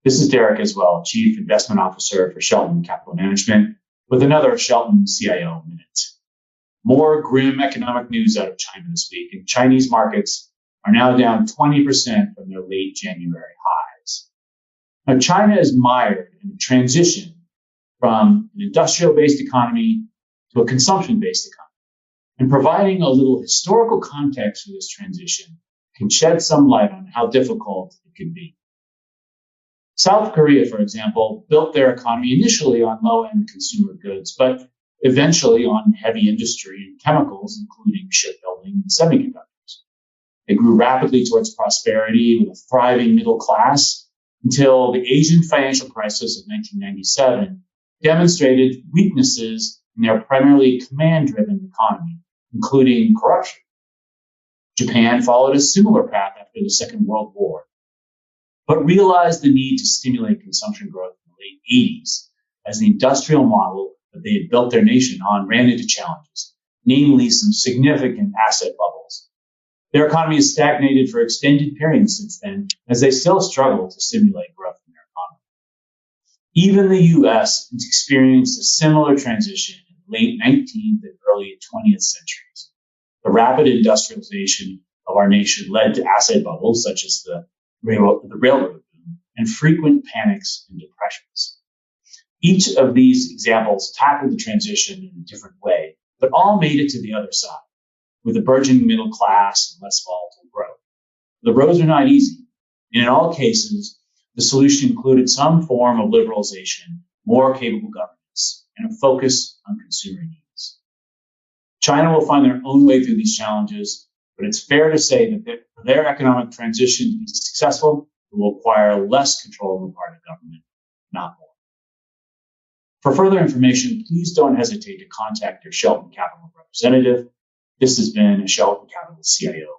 This is Derek as well, Chief Investment Officer for Shelton Capital Management, with another Shelton CIO Minute. More grim economic news out of China this week, and Chinese markets are now down 20% from their late January highs. Now, China is mired in a transition from an industrial-based economy to a consumption-based economy. And providing a little historical context for this transition can shed some light on how difficult it can be. South Korea, for example, built their economy initially on low-end consumer goods, but eventually on heavy industry and chemicals, including shipbuilding and semiconductors. They grew rapidly towards prosperity with a thriving middle class until the Asian financial crisis of 1997 demonstrated weaknesses in their primarily command-driven economy, including corruption. Japan followed a similar path after the Second World War, but realized the need to stimulate consumption growth in the late 80s as the industrial model that they had built their nation on ran into challenges, namely some significant asset bubbles. Their economy has stagnated for extended periods since then, as they still struggle to stimulate growth in their economy. Even the U.S. has experienced a similar transition in the late 19th and early 20th centuries. The rapid industrialization of our nation led to asset bubbles such as the railroad boom and frequent panics and depressions. Each of these examples tackled the transition in a different way, but all made it to the other side, with a burgeoning middle class and less volatile growth. The roads are not easy, and in all cases, the solution included some form of liberalization, more capable governance, and a focus on consumer needs. China will find their own way through these challenges, but it's fair to say that for their economic transition to be successful, it will require less control on the part of government, not more. For further information, please don't hesitate to contact your Shelton Capital representative. This has been a Shelton Capital CIO